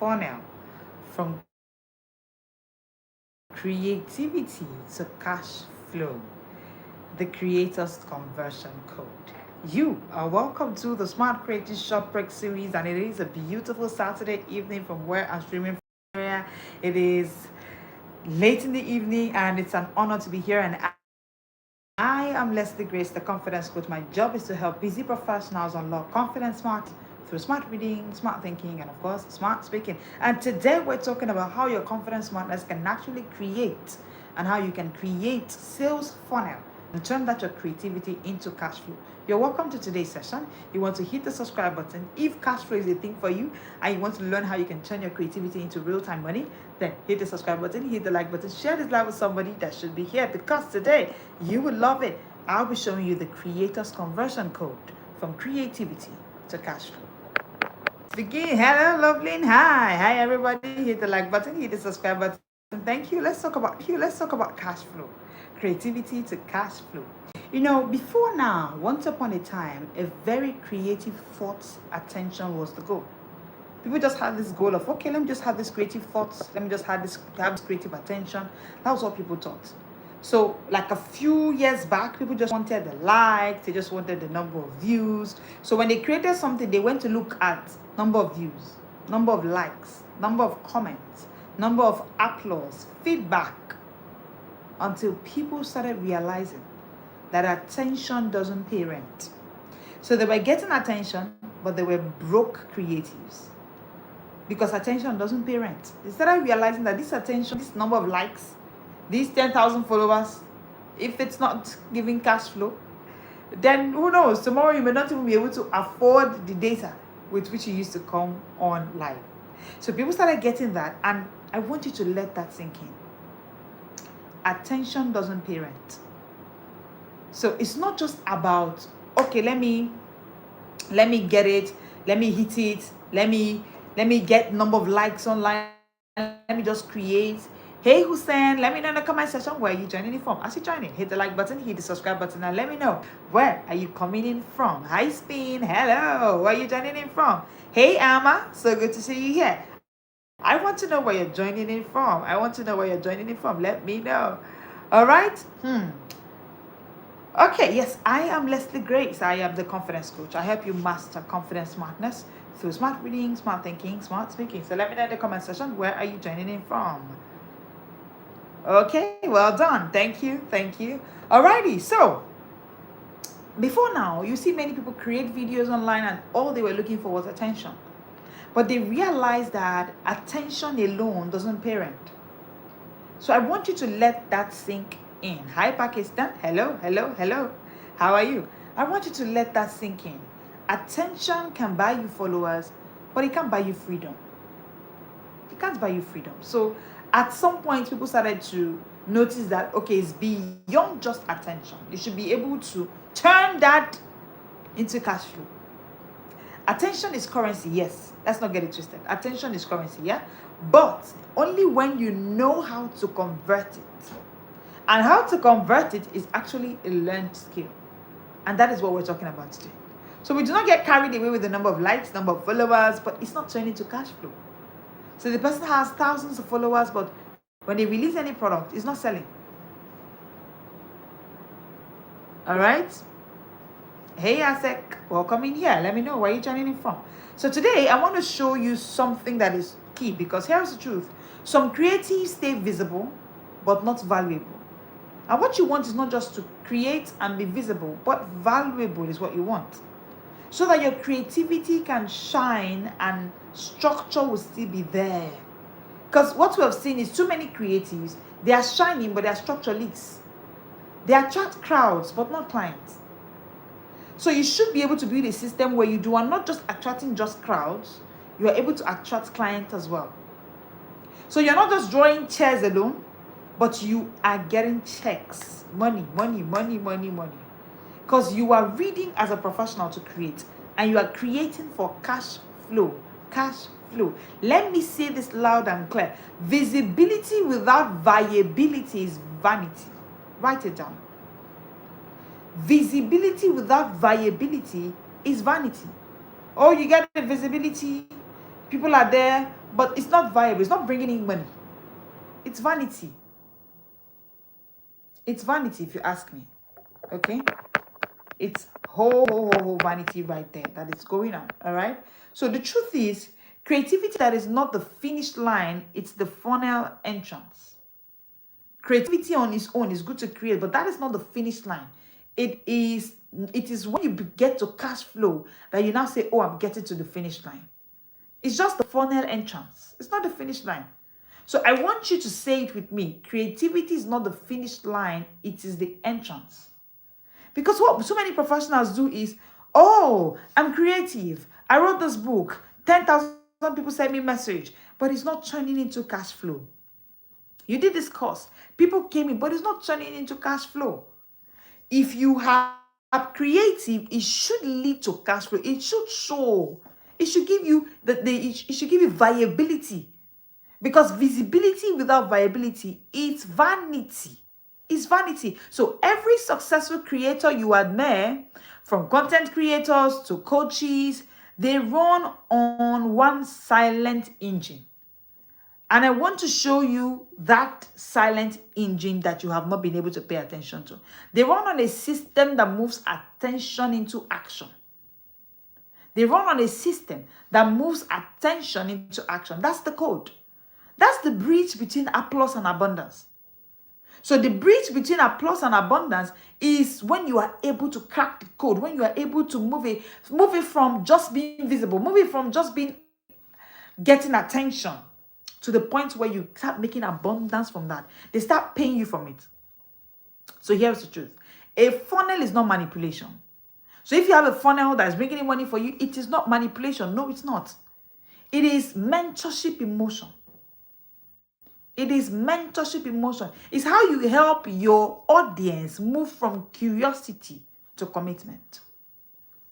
funnel from creativity to cash flow, the creator's conversion code. You are welcome to the Smart Creative Shop Break series, and it is a beautiful Saturday evening from where I'm streaming from. It is late in the evening, and it's an honor to be here. And I am Leslie Grace, the confidence coach. My job is to help busy professionals unlock confidence smart through smart reading, smart thinking, and of course, smart speaking. And today we're talking about how your confidence smartness can actually create and how you can create sales funnel and turn that your creativity into cash flow. You're welcome to today's session. You want to hit the subscribe button if cash flow is a thing for you and you want to learn how you can turn your creativity into real-time money, then hit the subscribe button, hit the like button, share this live with somebody that should be here, because today you will love it. I'll be showing you the creator's conversion code from creativity to cash flow. Begin. Hello, lovely, and hi everybody. Hit the like button, hit the subscribe button. Thank you. Let's talk about cash flow. Creativity to cash flow. You know, before now, once upon a time, a very creative thought attention was the goal. People just had this goal of, okay, let me just have this creative thoughts, let me just have this creative attention. That was what people thought. So like a few years back, people just wanted the likes, they just wanted the number of views. So when they created something, they went to look at number of views, number of likes, number of comments, number of applause, feedback, until people started realizing that attention doesn't pay rent. So they were getting attention, but they were broke creatives, because attention doesn't pay rent. They started realizing that this attention, this number of likes, these 10,000 followers, if it's not giving cash flow, then who knows, tomorrow you may not even be able to afford the data with which you used to come on live. So people started getting that, and I want you to let that sink in. Attention doesn't pay rent. So it's not just about, okay, let me get it, let me hit it, let me get number of likes online, let me just create. Hey Hussein, let me know in the comment section where you joining in from. As you join in, hit the like button, hit the subscribe button, and let me know where are you coming in from. Hi Spin, hello, where are you joining in from? Hey Amma, so good to see you here. I want to know where you're joining in from. Let me know. All right? Okay, yes, I am Leslie Grace. I am the confidence coach. I help you master confidence smartness through smart reading, smart thinking, smart speaking. So let me know in the comment section, where are you joining in from? Okay, well done. Thank you. Alrighty, so before now, you see many people create videos online and all they were looking for was attention. But they realized that attention alone doesn't pay rent. So I want you to let that sink in. Hi Pakistan. Hello. How are you? I want you to let that sink in. Attention can buy you followers, but it can't buy you freedom. So at some point, people started to notice that, okay, it's beyond just attention. You should be able to turn that into cash flow. Attention is currency, yes. Let's not get it twisted. Attention is currency, yeah? But only when you know how to convert it. And how to convert it is actually a learned skill. And that is what we're talking about today. So we do not get carried away with the number of likes, number of followers, but it's not turning to cash flow. So the person has thousands of followers, but when they release any product, it's not selling. All right? Hey Asek, welcome in here. Let me know where you're joining in from. So today I want to show you something that is key, because here's the truth. Some creatives stay visible but not valuable. And what you want is not just to create and be visible, but valuable is what you want. So that your creativity can shine and structure will still be there. Because what we have seen is too many creatives, they are shining but their structure leaks. They attract crowds but not clients. So you should be able to build a system where you are not just attracting just crowds, you are able to attract clients as well. So you're not just drawing chairs alone, but you are getting checks, money. Because you are reading as a professional to create, and you are creating for cash flow. Let me say this loud and clear. Visibility without viability is vanity. Write it down. Visibility without viability is vanity. Oh, you get the visibility, people are there, but it's not viable. It's not bringing in money. It's vanity. It's vanity, if you ask me. Okay? It's whole vanity right there that is going on. All right? So the truth is, creativity that is not the finish line, it's the funnel entrance. Creativity on its own is good to create, but that is not the finish line. It is when you get to cash flow that you now say, oh, I'm getting to the finish line. It's just the funnel entrance. It's not the finish line. So I want you to say it with me. Creativity is not the finish line. It is the entrance. Because what so many professionals do is, oh, I'm creative. I wrote this book. 10,000 people send me a message. But it's not turning into cash flow. You did this course. People came in, but it's not turning into cash flow. If you have creative, it should lead to cash flow. It should show. It should give you it should give you viability. Because visibility without viability is vanity. It's vanity. So every successful creator you admire, from content creators to coaches, they run on one silent engine. And I want to show you that silent engine that you have not been able to pay attention to. They run on a system that moves attention into action. They run on a system that moves attention into action. That's the code. That's the bridge between applause and abundance. So the bridge between applause and abundance is when you are able to crack the code, when you are able to move it from just being visible, move it from just getting attention to the point where you start making abundance from that. They start paying you from it. So here's the truth. A funnel is not manipulation. So if you have a funnel that is bringing in money for you, it is not manipulation. No, it's not. It is mentorship in motion. It is mentorship in motion. It's how you help your audience move from curiosity to commitment.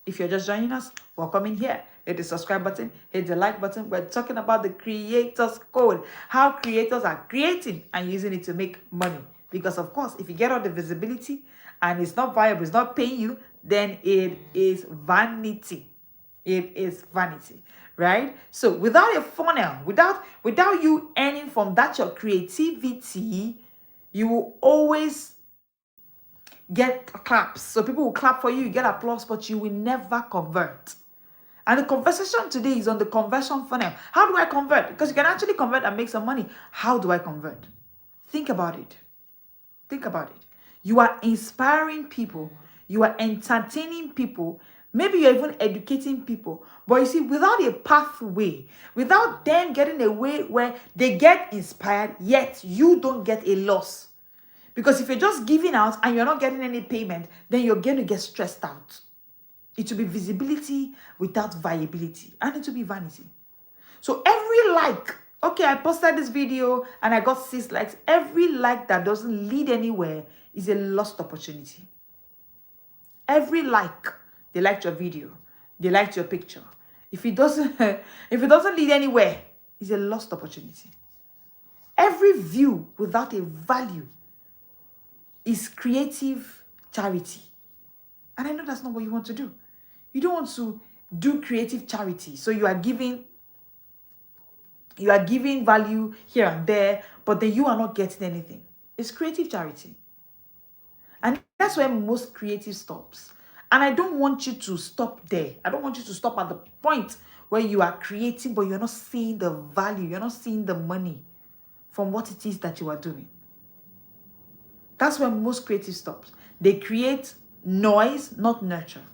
If you're just joining us, welcome in here. Hit the subscribe button, hit the like button. We're talking about the creator's code, how creators are creating and using it to make money. Because of course, if you get all the visibility and it's not viable, it's not paying you, then it is vanity. It is vanity, right? So without a funnel, without you earning from that your creativity, you will always get claps. So people will clap for you, you get applause, but you will never convert. And the conversation today is on the conversion funnel. How do I convert? Because you can actually convert and make some money. How do I convert? Think about it. Think about it. You are inspiring people. You are entertaining people. Maybe you're even educating people. But you see, without a pathway, without them getting a way where they get inspired, yet you don't get a loss. Because if you're just giving out and you're not getting any payment, then you're going to get stressed out. It will be visibility without viability. And it will be vanity. So every like, okay, I posted this video and I got 6 likes. Every like that doesn't lead anywhere is a lost opportunity. Every like, they liked your video, they liked your picture. If it doesn't lead anywhere, it's a lost opportunity. Every view without a value is creative charity. And I know that's not what you want to do. You don't want to do creative charity. So you are giving value here and there, but then you are not getting anything. It's creative charity. And that's where most creative stops. And I don't want you to stop there. I don't want you to stop at the point where you are creating, but you're not seeing the value. You're not seeing the money from what it is that you are doing. That's where most creative stops. They create noise, not nurture.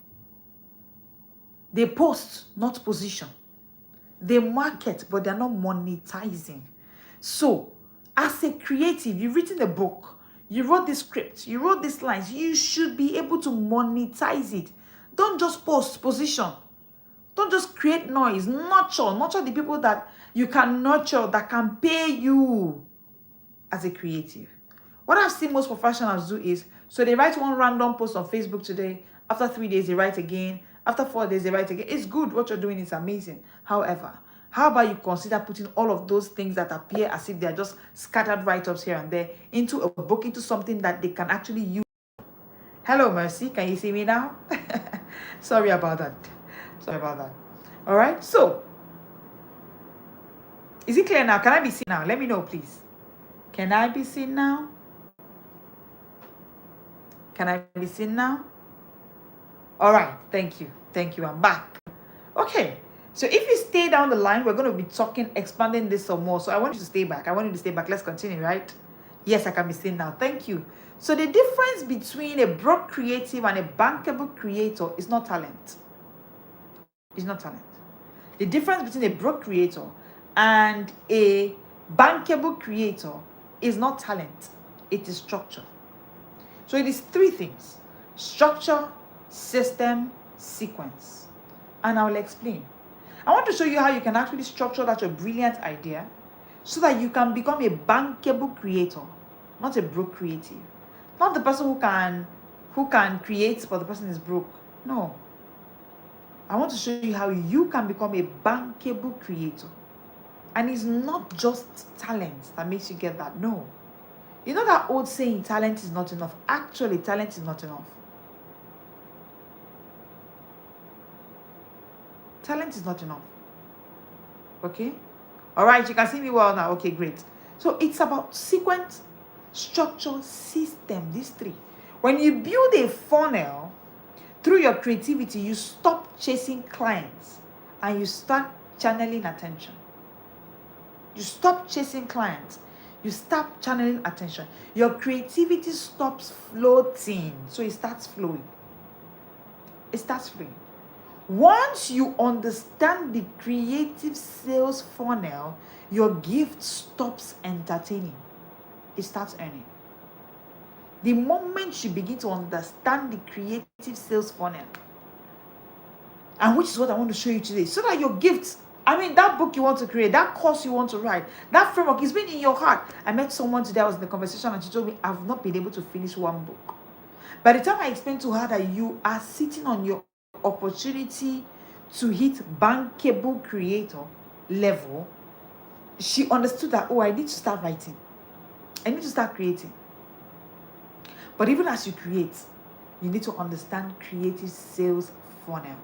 They post, not position. They market, but they're not monetizing. So, as a creative, you've written a book, you wrote this script, you wrote these lines, you should be able to monetize it. Don't just post, position. Don't just create noise. Nurture the people that you can nurture, that can pay you as a creative. What I've seen most professionals do is, so they write one random post on Facebook today, after 3 days they write again, after 4 days they write again. It's good, what you're doing is amazing. However, how about you consider putting all of those things that appear as if they're just scattered write-ups here and there into a book, into something that they can actually use. Hello, Mercy, can you see me now? Sorry about that. All right, so Is it clear now? Can I be seen now? Let me know, please. Can I be seen now? Can I be seen now? All right. Thank you. Thank you. I'm back. Okay. So if you stay down the line, we're going to be talking, expanding this some more. So I want you to stay back. I want you to stay back. Let's continue, right? Yes, I can be seen now. Thank you. So the difference between a broke creative and a bankable creator is not talent. It's not talent. The difference between a broke creator and a bankable creator is not talent. It is structure. So it is three things: structure, system, sequence. And I will explain. I want to show you how you can actually structure that your brilliant idea so that you can become a bankable creator, not a broke creative. Not the person who can create but the person is broke. No. I want to show you how you can become a bankable creator. And it's not just talent that makes you get that. No. You know that old saying, talent is not enough? Actually, talent is not enough. Talent is not enough. Okay? All right, you can see me well now. Okay, great. So it's about sequence, structure, system, these three. When you build a funnel through your creativity, you stop chasing clients and you start channeling attention. You stop chasing clients. You start channeling attention. Your creativity stops floating. So it starts flowing. It starts flowing. Once you understand the creative sales funnel, your gift stops entertaining. It starts earning. The moment you begin to understand the creative sales funnel, and which is what I want to show you today, so that your gifts, that book you want to create, that course you want to write, that framework is been in your heart. I met someone today, I was in the conversation, and she told me, I've not been able to finish one book. By the time I explained to her that you are sitting on your opportunity to hit bankable creator level, she understood that, I need to start writing. I need to start creating. But even as you create, you need to understand creative sales funnel.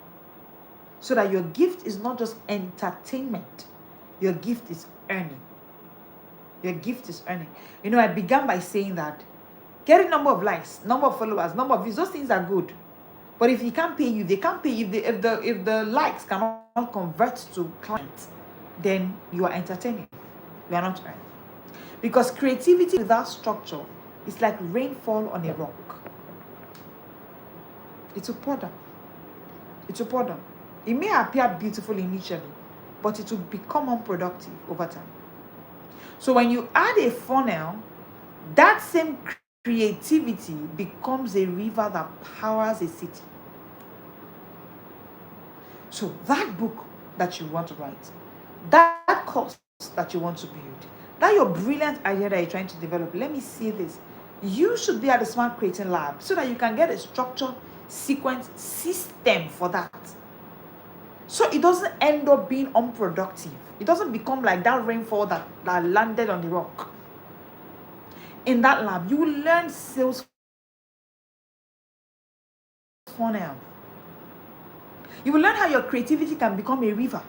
So that your gift is not just entertainment. Your gift is earning. Your gift is earning. I began by saying that getting number of likes, number of followers, number of views, those things are good. But if he can't pay you, they can't pay you. If the likes cannot convert to clients, then you are entertaining. You are not earning. Because creativity without structure is like rainfall on a rock. It will pour down. It will pour down. It may appear beautiful initially, but it will become unproductive over time. So when you add a funnel, that same creativity becomes a river that powers a city. So that book that you want to write, that course that you want to build, that your brilliant idea that you're trying to develop, let me say this. You should be at the Smart Creating Lab so that you can get a structure, sequence, system for that. So it doesn't end up being unproductive. It doesn't become like that rainfall that landed on the rock. In that lab, you will learn sales funnel. You will learn how your creativity can become a river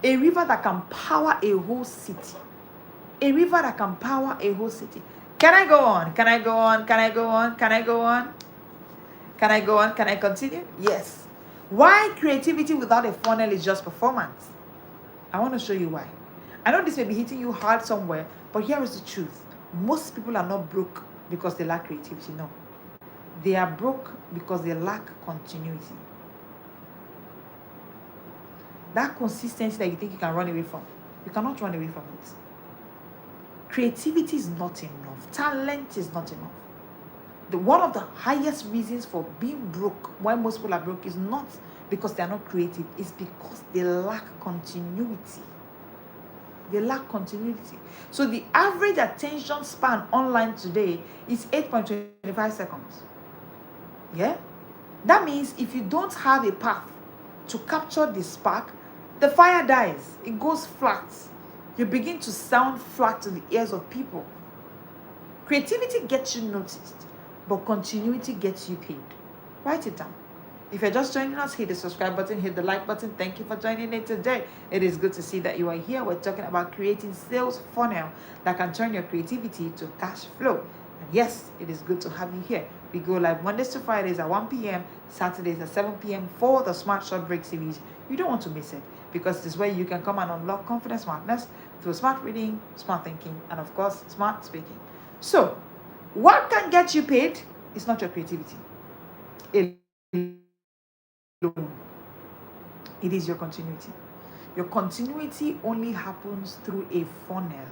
that can power a whole city. A river that can power a whole city. Can I go on? Can I go on? Can I go on? Can I go on? Can I go on? Can I continue? Yes. Why creativity without a funnel is just performance? I want to show you why. I know this may be hitting you hard somewhere, but here is the truth. Most people are not broke because they lack creativity. No. They are broke because they lack continuity. That consistency that you think you can run away from, you cannot run away from it. Creativity is not enough. Talent is not enough. One of the highest reasons for being broke, why most people are broke, is not because they are not creative. It's because they lack continuity. They lack continuity. So the average attention span online today is 8.25 seconds. Yeah? That means if you don't have a path to capture the spark, the fire dies. It goes flat. You begin to sound flat to the ears of people. Creativity gets you noticed, but continuity gets you paid. Write it down. If you're just joining us, hit the subscribe button, hit the like button. Thank you for joining in today. It is good to see that you are here. We're talking about creating sales funnel that can turn your creativity to cash flow. And yes, it is good to have you here. We go live Mondays to Fridays at 1 p.m., Saturdays at 7 p.m. for the Smart Short Break series. You don't want to miss it, because this way you can come and unlock confidence smartness through smart reading, smart thinking, and of course, smart speaking. So, what can get you paid is not your creativity alone. It is your continuity. Your continuity only happens through a funnel.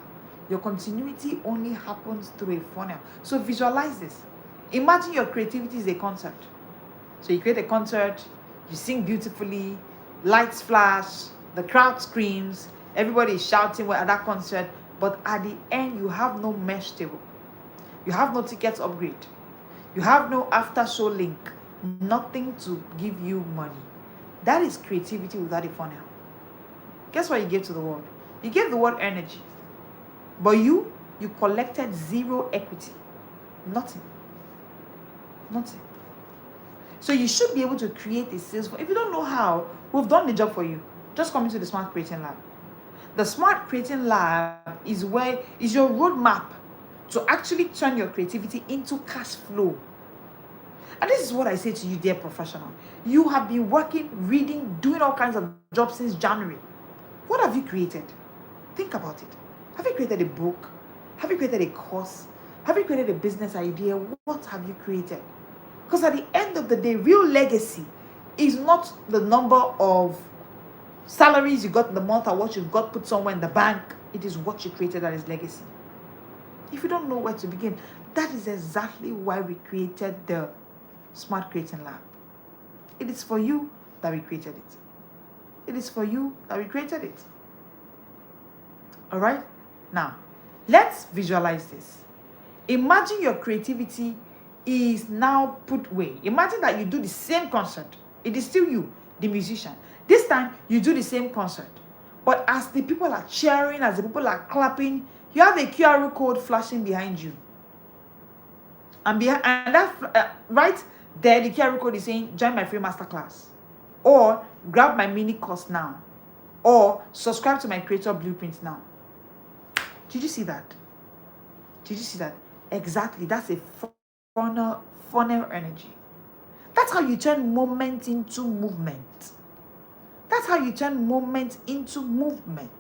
Your continuity only happens through a funnel. So visualize this. Imagine your creativity is a concert. So you create a concert, you sing beautifully, lights flash, the crowd screams, everybody is shouting at that concert, but at the end you have no mesh table. You have no tickets upgrade. You have no after show link. Nothing to give you money. That is creativity without a funnel. Guess what you gave to the world? You gave the world energy. But you collected zero equity. Nothing. So you should be able to create a sales funnel. If you don't know how, we've done the job for you. Just come into the Smart Creating Lab. The Smart Creating Lab is your roadmap to actually turn your creativity into cash flow. And this is what I say to you, dear professional. You have been working, reading, doing all kinds of jobs since January. What have you created? Think about it. Have you created a book? Have you created a course? Have you created a business idea? What have you created? Because at the end of the day, real legacy is not the number of salaries you got in the month or what you've got put somewhere in the bank. It is what you created that is legacy. If you don't know where to begin, that is exactly why we created the Smart Creating Lab. It is for you that we created it. It is for you that we created it. All right? Now, let's visualize this. Imagine your creativity is now put away. Imagine that you do the same concert. It is still you, the musician. This time, you do the same concert. But as the people are cheering, as the people are clapping, you have a QR code flashing behind you. And that right there, the QR code is saying, join my free masterclass. Or grab my mini course now. Or subscribe to my creator blueprint now. Did you see that? Did you see that? Exactly. That's a funnel energy. That's how you turn moment into movement. That's how you turn moment into movement.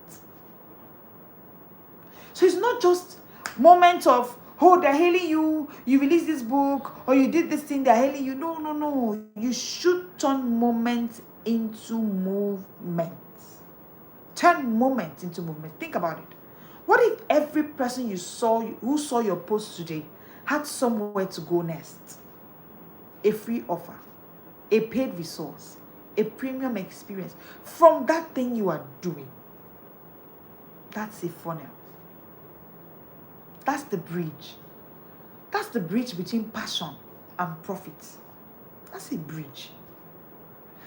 So it's not just moment of, oh, they're hailing you, you released this book, or you did this thing, they're hailing you. No. You should turn moment into movement. Turn moment into movement. Think about it. What if every person who saw your post today had somewhere to go next? A free offer, a paid resource, a premium experience from that thing you are doing. That's a funnel. That's the bridge. That's the bridge between passion and profit. That's a bridge.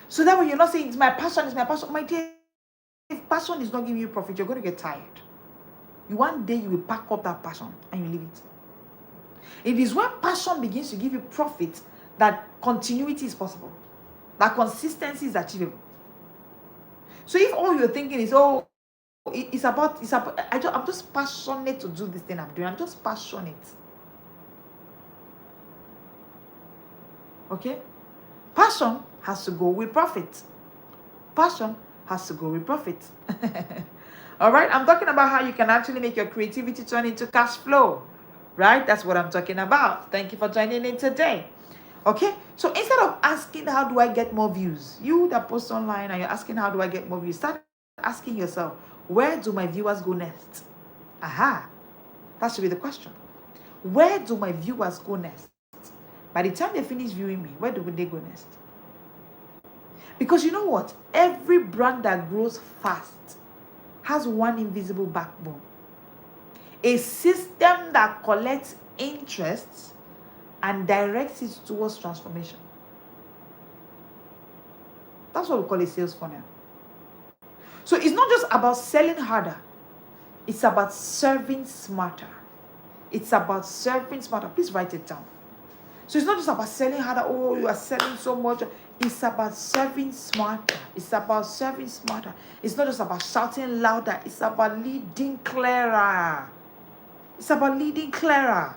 So that way you're not saying it's my passion. My dear, if passion is not giving you profit, you're going to get tired. One day you will pack up that passion and you leave it. It is when passion begins to give you profit that continuity is possible, that consistency is achievable. So if all you're thinking is, I'm just passionate to do this thing I'm doing. I'm just passionate. Okay? Passion has to go with profit. Passion has to go with profit. All right? I'm talking about how you can actually make your creativity turn into cash flow. Right? That's what I'm talking about. Thank you for joining in today. Okay? So instead of asking, how do I get more views? You that post online and you're asking, how do I get more views? Start asking yourself, where do my viewers go next? Aha. That should be the question. Where do my viewers go next? By the time they finish viewing me, where do they go next? Because you know what? Every brand that grows fast has one invisible backbone. A system that collects interests and directs it towards transformation. That's what we call a sales funnel. So it's not just about selling harder. It's about serving smarter. It's about serving smarter. Please write it down. So it's not just about selling harder. Oh, you are selling so much. It's about serving smarter. It's about serving smarter. It's not just about shouting louder. It's about leading clearer. It's about leading clearer.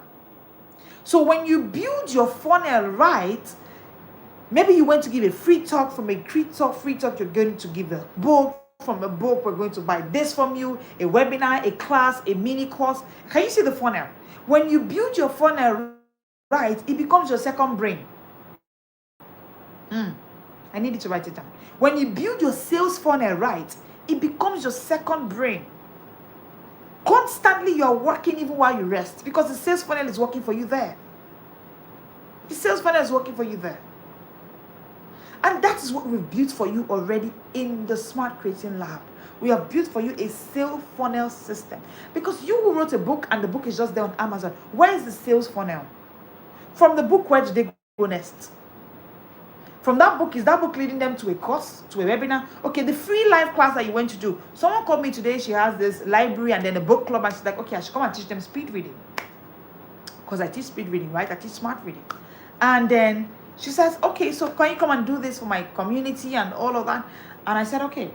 So when you build your funnel right, maybe you went to give a free talk. From a free talk, you're going to give a book. From a book, we're going to buy this from you, a webinar, a class, a mini course. Can you see the funnel? When you build your funnel right, it becomes your second brain. I need you to write it down. When you build your sales funnel right, it becomes your second brain. Constantly you're working even while you rest, because the sales funnel is working for you there. The sales funnel is working for you there. And that is what we've built for you already in the Smart Creating Lab. We have built for you a sales funnel system. Because you who wrote a book and the book is just there on Amazon, where is the sales funnel? From the book, where did they go next? From that book, is that book leading them to a course, to a webinar? Okay, the free live class that you went to do. Someone called me today, she has this library and then a book club, and she's like, okay, I should come and teach them speed reading. Because I teach speed reading, right? I teach smart reading. And then she says, okay, so can you come and do this for my community and all of that? And I said, okay.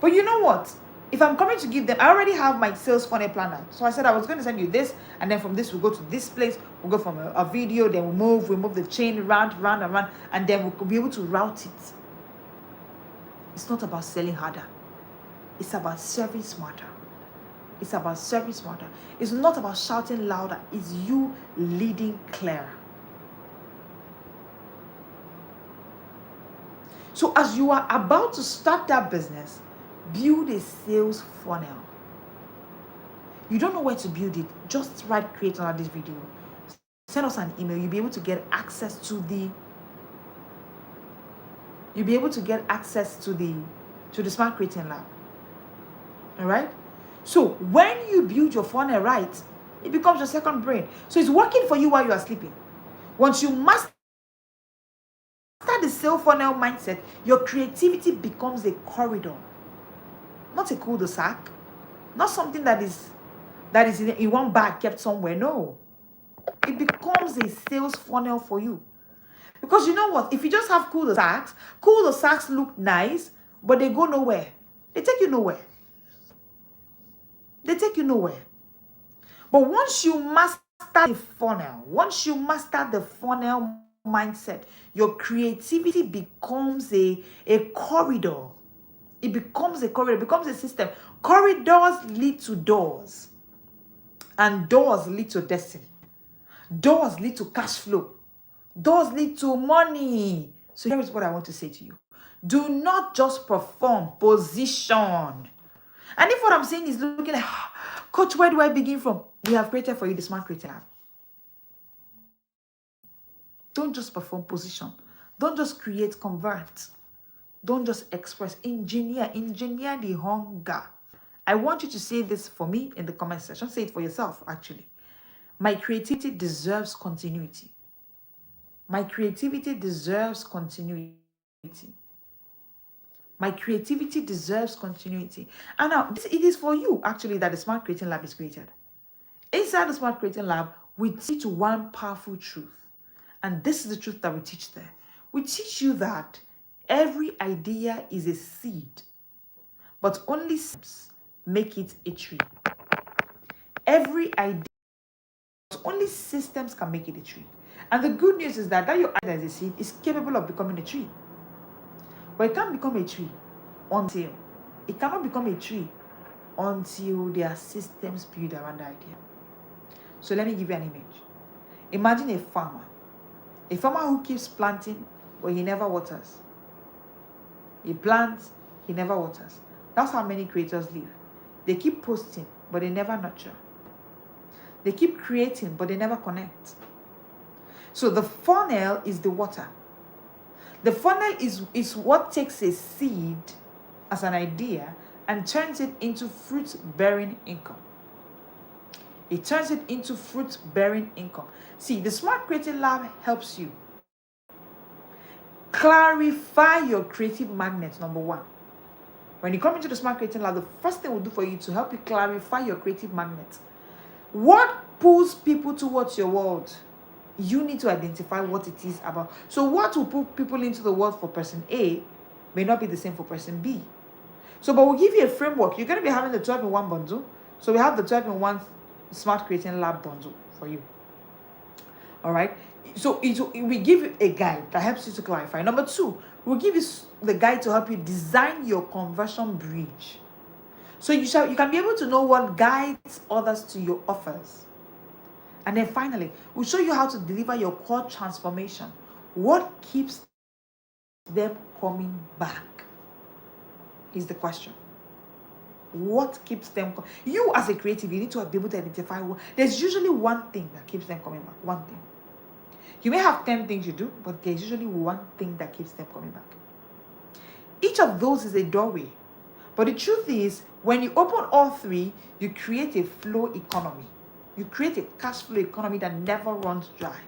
But you know what? If I'm coming to give them, I already have my sales funnel planner. So I said I was going to send you this, and then from this we'll go to this place. We'll go from a video, then we move the chain round, and then we'll be able to route it. It's not about selling harder. It's about serving smarter. It's about serving smarter. It's not about shouting louder. It's you leading clearer. So as you are about to start that business, build a sales funnel. You don't know where to build it, just write create under this video. Send us an email. You'll be able to get access to the Smart Creating Lab. All right? So when you build your funnel right, it becomes your second brain. So it's working for you while you are sleeping. Once you master the sales funnel mindset, your creativity becomes a corridor. Not a cul-de-sac, not something that is in one bag kept somewhere. No, it becomes a sales funnel for you. Because you know what? If you just have cul-de-sacs look nice, but they go nowhere. They take you nowhere. But once you master the funnel mindset, your creativity becomes a corridor. It becomes a corridor, it becomes a system. Corridors lead to doors, and doors lead to destiny. Doors lead to cash flow. Doors lead to money. So here is what I want to say to you. Do not just perform, position. And if what I'm saying is looking like, Coach, where do I begin from? We have created for you the Smart Creating Lab. Don't just perform, position. Don't just create, convert. Don't just express, engineer the hunger. I want you to say this for me in the comment section. Say it for yourself, actually. My creativity deserves continuity. My creativity deserves continuity. My creativity deserves continuity. And now, it is for you, actually, that the Smart Creating Lab is created. Inside the Smart Creating Lab, we teach you one powerful truth. And this is the truth that we teach there. We teach you that every idea is a seed, but only stems make it a tree. Every idea, but only systems can make it a tree. And the good news is that your idea as a seed is capable of becoming a tree. But it can't become a tree until there are systems built around the idea. So let me give you an image. Imagine a farmer who keeps planting, but he never waters. He plants, he never waters. That's how many creators live. They keep posting, but they never nurture. They keep creating, but they never connect. So the funnel is the water. The funnel is what takes a seed as an idea and turns it into fruit-bearing income. It turns it into fruit-bearing income. See, the Smart Creating Lab helps you clarify your creative magnet, number one. When you come into the Smart Creating Lab, the first thing we'll do for you to help you clarify your creative magnet. What pulls people towards your world? you need to identify what it is about. So what will put people into the world for person A may not be the same for person B. So, but we'll give you a framework. You're going to be having the 12-in-1 bundle. So we have the 12-in-1 Smart Creating Lab bundle for you. All right. So we give you a guide that helps you to clarify. Number 2, we'll give you the guide to help you design your conversion bridge. So you can be able to know what guides others to your offers. And then finally, we'll show you how to deliver your core transformation. What keeps them coming back is the question. What keeps them you as a creative, you need to be able to identify there's usually one thing that keeps them coming back. One thing. You may have 10 things you do, but there's usually one thing that keeps them coming back. Each of those is a doorway. But the truth is, when you open all 3, you create a flow economy. You create a cash flow economy that never runs dry.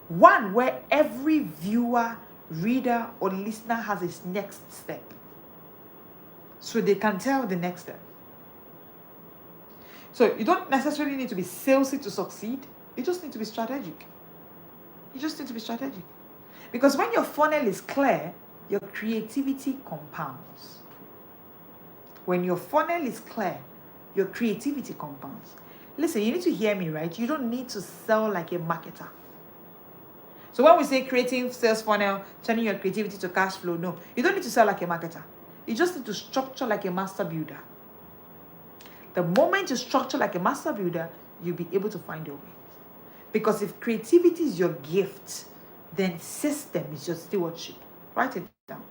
One where every viewer, reader, or listener has its next step. So they can tell the next step. So you don't necessarily need to be salesy to succeed. You just need to be strategic. You just need to be strategic. Because when your funnel is clear, your creativity compounds. When your funnel is clear, your creativity compounds. Listen, you need to hear me, right? You don't need to sell like a marketer. So when we say creating sales funnel, turning your creativity to cash flow, no, you don't need to sell like a marketer. You just need to structure like a master builder. The moment you structure like a master builder, you'll be able to find your way. Because if creativity is your gift, then system is your stewardship. Write it down.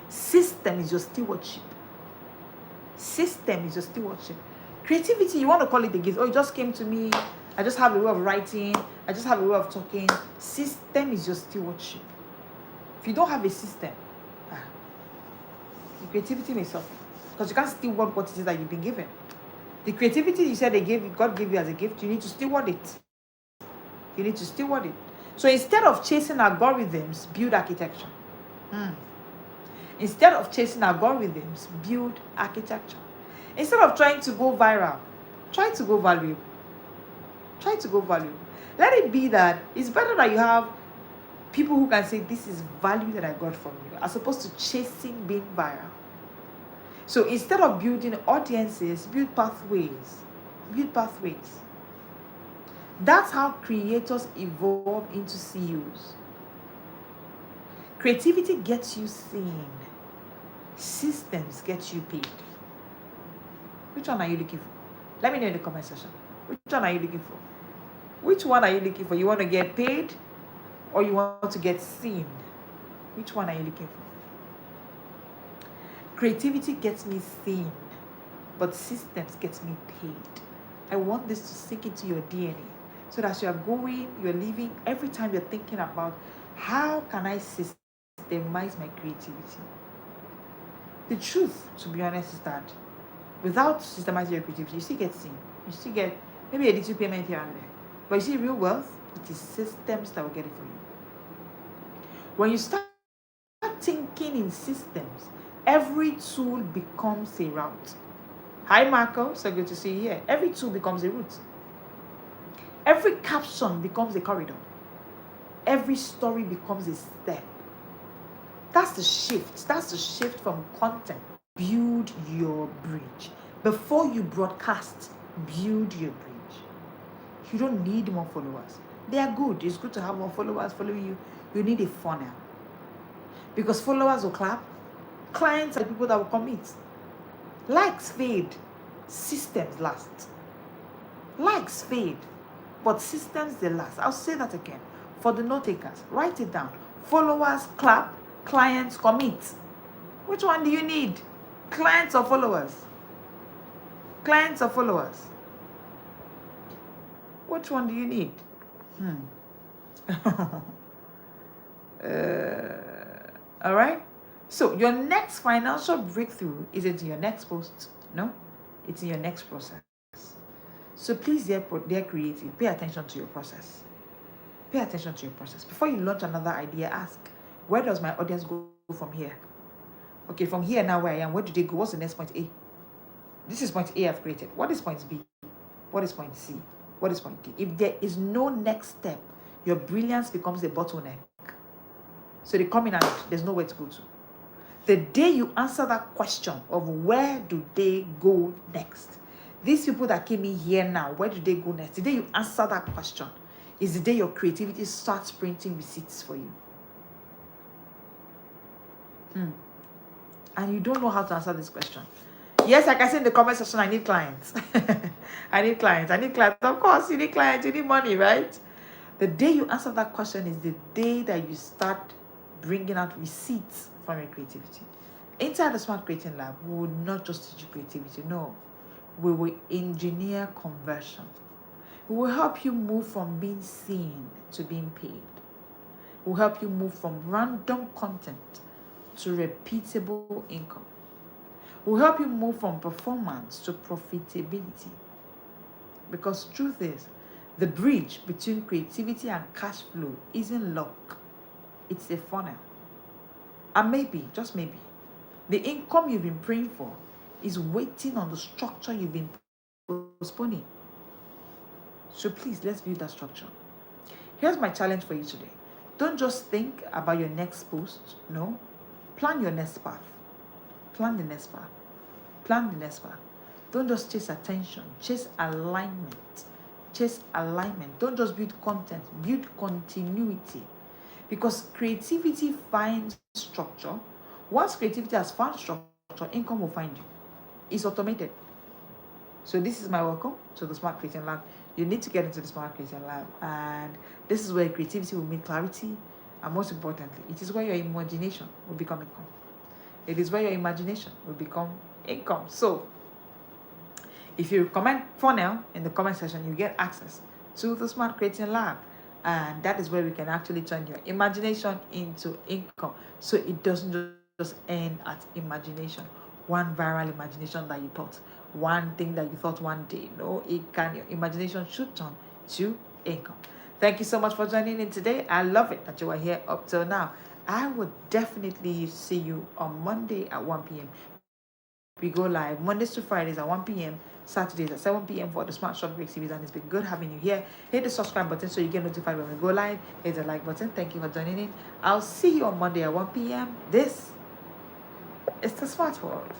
System is your stewardship. System is your stewardship. Creativity, you want to call it a gift. Oh, it just came to me. I just have a way of writing. I just have a way of talking. System is your stewardship. If you don't have a system, the creativity may suffer. Because you can't steward what it is that you've been given. The creativity you said God gave you as a gift, you need to steward it. You need to steward it. So instead of chasing algorithms, build architecture. Instead of chasing algorithms, build architecture. Instead of trying to go viral, try to go valuable. Try to go valuable. Let it be that it's better that you have people who can say, this is value that I got from you, as opposed to chasing being viral. So instead of building audiences, build pathways. Build pathways. That's how creators evolve into CEOs. Creativity gets you seen. Systems get you paid. Which one are you looking for? Let me know in the comment section. Which one are you looking for? Which one are you looking for? You want to get paid or you want to get seen? Which one are you looking for? Creativity gets me seen, but systems get me paid. I want this to sink into your DNA so that as you're going, you're living, every time you're thinking about how can I systemize my creativity? The truth, to be honest, is that without systemizing your creativity, you still get seen. You still get maybe a little payment here and there. But you see, real wealth, it is systems that will get it for you. When you start thinking in systems, every tool becomes a route. Hi, Marco. So good to see you here. Every tool becomes a route. Every caption becomes a corridor. Every story becomes a step. That's the shift. That's the shift from content. Build your bridge. Before you broadcast, build your bridge. You don't need more followers. They are good. It's good to have more followers following you. You need a funnel. Because followers will clap. Clients are the people that will commit. Likes fade. Systems last. Likes fade. But systems, they last. I'll say that again. For the note takers, write it down. Followers clap. Clients commit. Which one do you need? Clients or followers? Clients or followers? Which one do you need? All right. So your next financial breakthrough isn't in your next post. No, it's in your next process. So please, dear creative, pay attention to your process. Pay attention to your process. Before you launch another idea, ask, where does my audience go from here? Okay, from here now where I am, where do they go? What's the next point A? This is point A I've created. What is point B? What is point C? What is point D? If there is no next step, your brilliance becomes a bottleneck. So they come in and there's nowhere to go to. The day you answer that question of where do they go next, these people that came in here now, where do they go next? The day you answer that question is the day your creativity starts printing receipts for you. And you don't know how to answer this question. Yes, like I said in the comment section, I need clients. I need clients. Of course, you need clients. You need money, right? The day you answer that question is the day that you start bringing out receipts from your creativity. Inside the Smart Creating Lab, we will not just teach you creativity. No, we will engineer conversion. We will help you move from being seen to being paid. We'll help you move from random content to repeatable income. We'll help you move from performance to profitability. Because truth is, the bridge between creativity and cash flow isn't luck. It's a funnel. And maybe, just maybe, the income you've been praying for is waiting on the structure you've been postponing. So please, let's build that structure. Here's my challenge for you today. Don't just think about your next post. No. Plan your next path. Plan the next path. Plan the next path. Don't just chase attention. Chase alignment. Chase alignment. Don't just build content. Build continuity. Because creativity finds structure. Once creativity has found structure, income will find you. It's automated. So this is my welcome to the Smart Creating Lab. You need to get into the Smart Creating Lab. And this is where creativity will meet clarity. And most importantly, it is where your imagination will become income. It is where your imagination will become income. So if you comment funnel in the comment section, you get access to the Smart Creating Lab. And that is where we can actually turn your imagination into income. So it doesn't just end at imagination. One viral imagination that you thought, one thing that you thought one day. No, your imagination should turn to income. Thank you so much for joining in today. I love it that you are here up till now. I would definitely see you on Monday at 1 p.m. We go live Mondays to Fridays at 1 p.m., Saturdays at 7 p.m. for the Smart Short Break series, and it's been good having you here. Hit the subscribe button so you get notified when we go live. Hit the like button. Thank you for joining in. I'll see you on Monday at 1 p.m. This is the Smart World.